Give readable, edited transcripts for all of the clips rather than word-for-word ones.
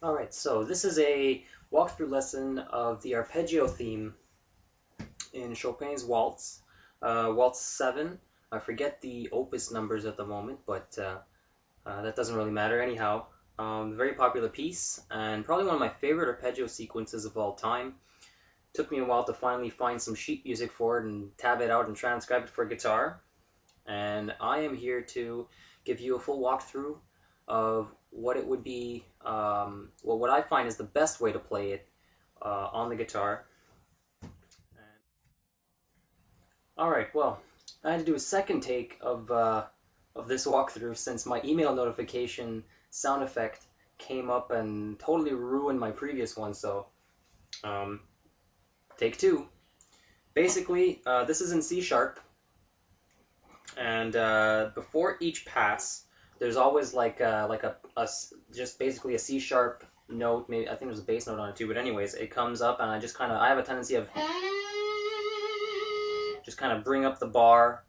Alright, so this is a walkthrough lesson of the Arpeggio theme in Chopin's Waltz, Waltz 7. I forget the opus numbers at the moment, but that doesn't really matter anyhow. Very popular piece, and probably one of my favorite arpeggio sequences of all time. Took me a while to finally find some sheet music for it and tab it out and transcribe it for guitar. And I am here to give you a full walkthrough of what it would be, well, what I find is the best way to play it on the guitar. Alright, well, I had to do a second take of this walkthrough since my email notification sound effect came up and totally ruined my previous one, so take two. Basically, this is in C sharp, and before each pass, there's always like a just basically a C sharp note. Maybe I think there's a bass note on it too. But anyways, it comes up, and I have a tendency of just kind of bring up the bar,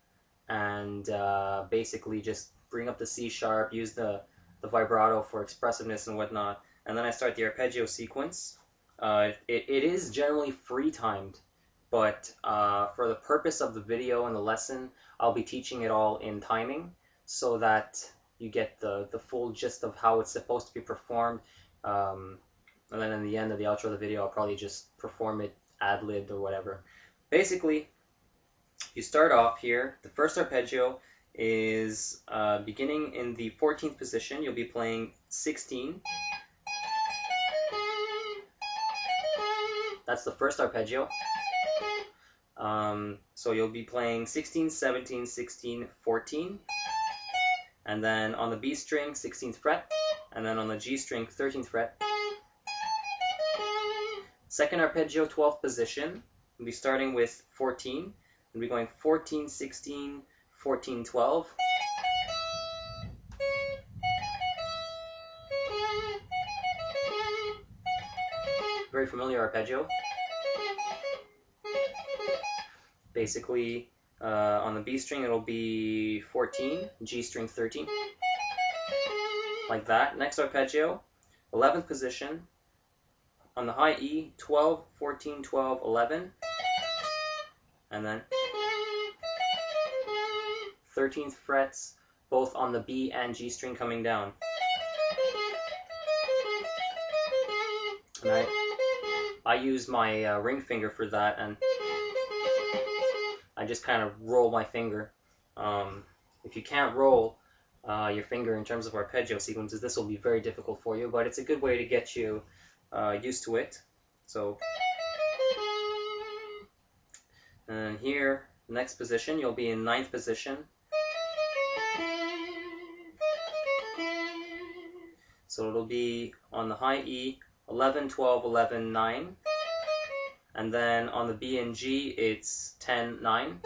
and basically just bring up the C sharp. Use the vibrato for expressiveness and whatnot, and then I start the arpeggio sequence. It is generally free timed, but for the purpose of the video and the lesson, I'll be teaching it all in timing so that you get the full gist of how it's supposed to be performed. And then in the end of the outro of the video, I'll probably just perform it ad-libbed or whatever. Basically, you start off here. The first arpeggio is beginning in the 14th position. You'll be playing 16. That's the first arpeggio. So you'll be playing 16, 17, 16, 14. And then on the B string, 16th fret. And then on the G string, 13th fret. Second arpeggio, 12th position. We'll be starting with 14. We'll be going 14, 16, 14, 12. Very familiar arpeggio. Basically, on the B string, it'll be 14, G string 13, like that. Next arpeggio, 11th position. On the high E, 12, 14, 12, 11, and then 13th frets, both on the B and G string coming down. And I use my ring finger for that, and I just kind of roll my finger. If you can't roll your finger in terms of arpeggio sequences, this will be very difficult for you, but it's a good way to get you used to it. So, and here, next position, you'll be in 9th position. So it'll be on the high E, 11, 12, 11, 9. And then on the B and G, it's 10, 9.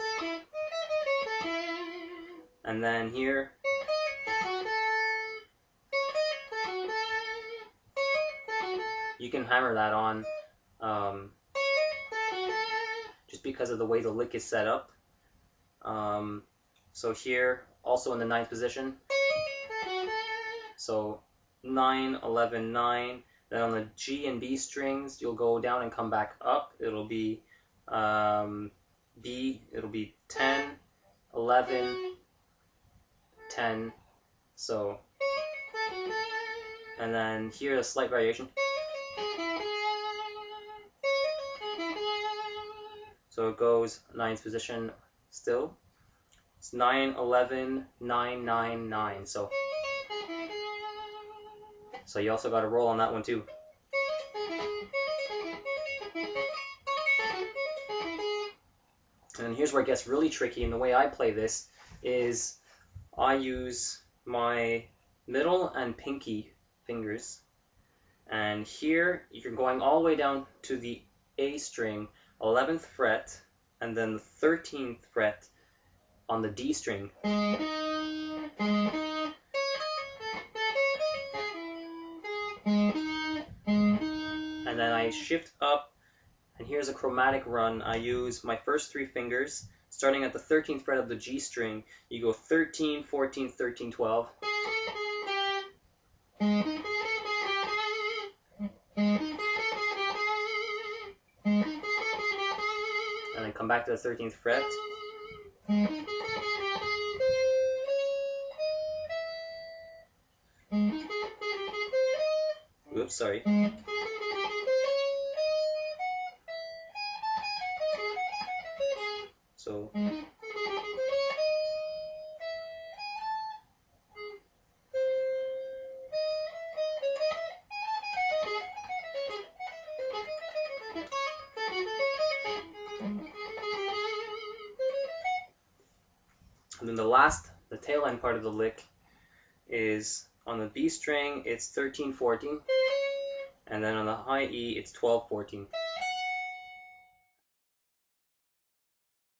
And then here, you can hammer that on just because of the way the lick is set up. So here, also in the 9th position. So 9, 11, 9. Then on the G and B strings, you'll go down and come back up. It'll be B, it'll be 10, 11, 10. So And then here a slight variation. So it goes ninth position still. It's 9, 11, 9, 9, 9. So you also got to roll on that one too. And here's where it gets really tricky, and the way I play this is I use my middle and pinky fingers, and here you're going all the way down to the A string, 11th fret, and then the 13th fret on the D string. And then I shift up, and here's a chromatic run. I use my first 3 fingers, starting at the 13th fret of the G string. You go 13, 14, 13, 12. And then come back to the 13th fret. Oops, sorry. So and then the tail end part of the lick is on the B string, it's 13, 14, and then on the high E, it's 12, 14.